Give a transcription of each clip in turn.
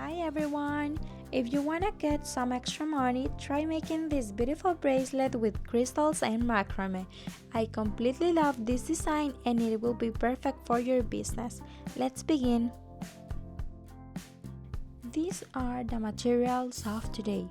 Hi everyone! If you wanna get some extra money, try making this beautiful bracelet with crystals and macrame. I completely love this design and it will be perfect for your business. Let's begin! These are the materials of today.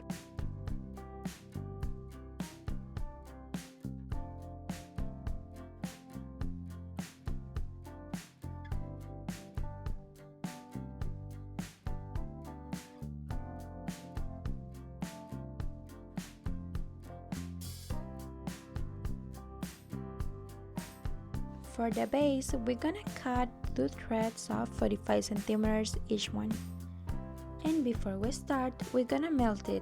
For the base, we're gonna cut two threads of 45 centimeters each one. And before we start, we're gonna melt it.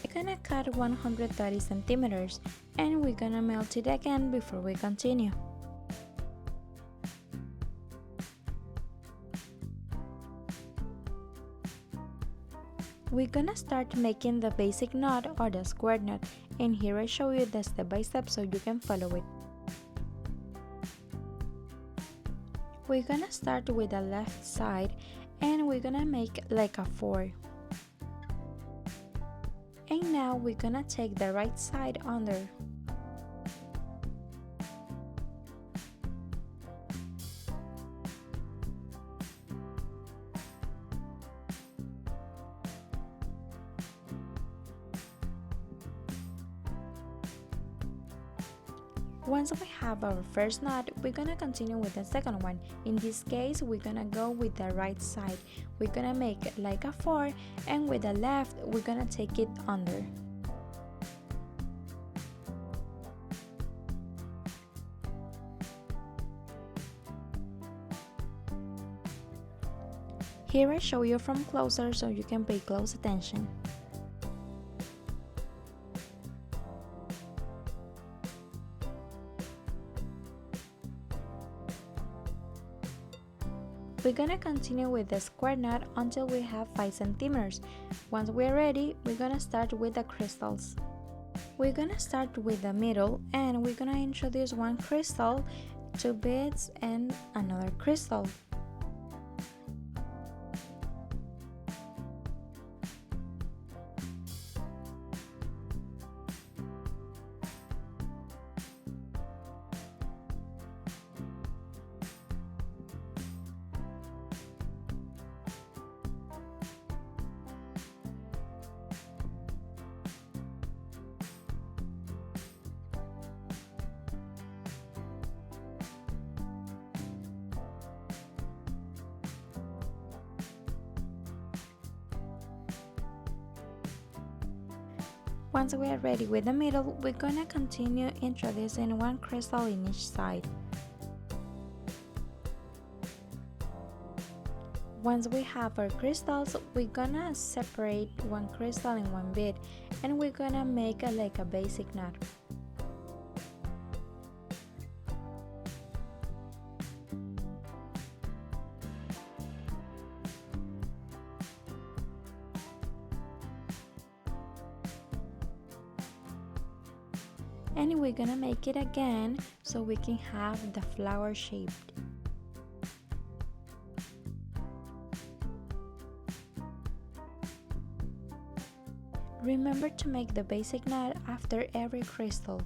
We're gonna cut 130 centimeters and we're gonna melt it again before we continue. We're gonna start making the basic knot or the square knot, and here I show you the step by step so you can follow it. We're gonna start with the left side and we're gonna make like a 4. And now we're gonna take the right side under. Once we have our first knot, we're gonna continue with the second one. In this case, we're gonna go with the right side. We're gonna make like a 4, and with the left, we're gonna take it under. Here I show you from closer so you can pay close attention. We're gonna continue with the square knot until we have 5 centimeters. Once we're ready, we're gonna start with the crystals. We're gonna start with the middle and we're gonna introduce one crystal, 2 beads and another crystal. Once we are ready with the middle, we're gonna continue introducing one crystal in each side. Once we have our crystals, we're gonna separate one crystal and one bead, and we're gonna make like a basic knot. And we're gonna make it again so we can have the flower shaped. Remember to make the basic knot after every crystal.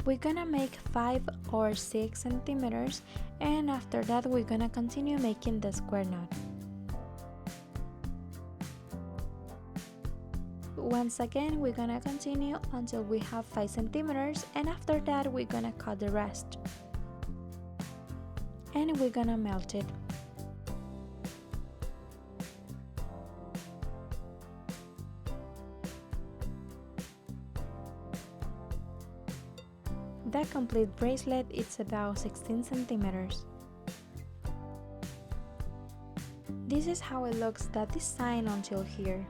We're gonna make 5 or 6 centimeters, and after that we're gonna continue making the square knot. once again we're gonna continue until we have 5 centimeters, and after that we're gonna cut the rest. And we're gonna melt it. The complete bracelet is about 16 centimeters. This is how it looks, the design until here.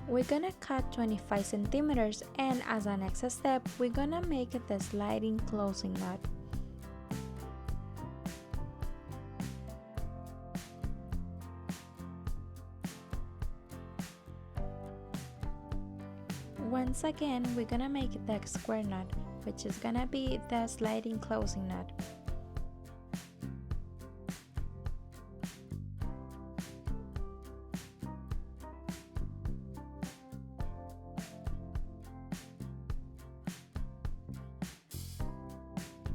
We're gonna cut 25 centimeters, and as a next step, we're gonna make the sliding closing knot. Once again, we're gonna make the square knot, which is gonna be the sliding closing knot.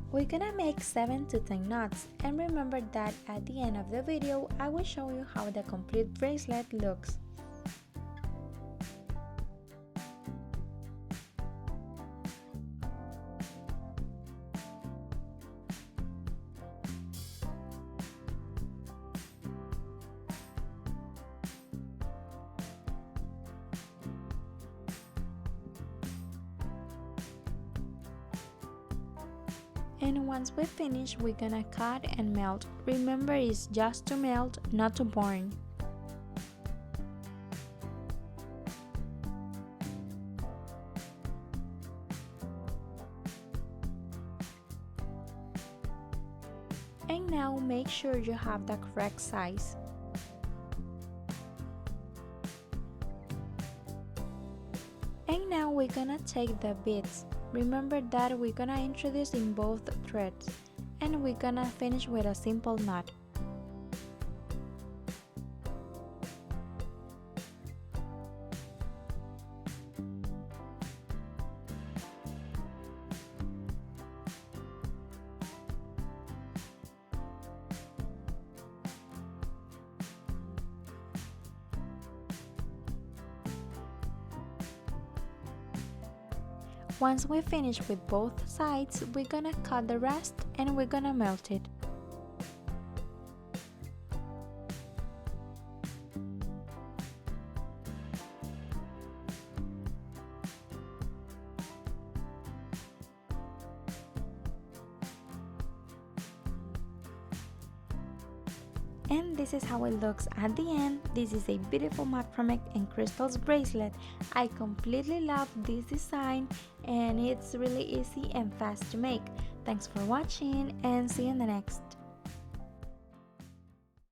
We're gonna make 7 to 10 knots, and remember that at the end of the video I will show you how the complete bracelet looks. And once we finish, we're gonna cut and melt. Remember, it's just to melt, not to burn. And now make sure you have the correct size. And now we're gonna take the beads. Remember that we're gonna introduce in both threads, and we're gonna finish with a simple knot. Once we finish with both sides, we're gonna cut the rest and we're gonna melt it. And this is how it looks at the end. This is a beautiful macrame and crystals bracelet. I completely love this design, and it's really easy and fast to make. Thanks for watching, and see you in the next.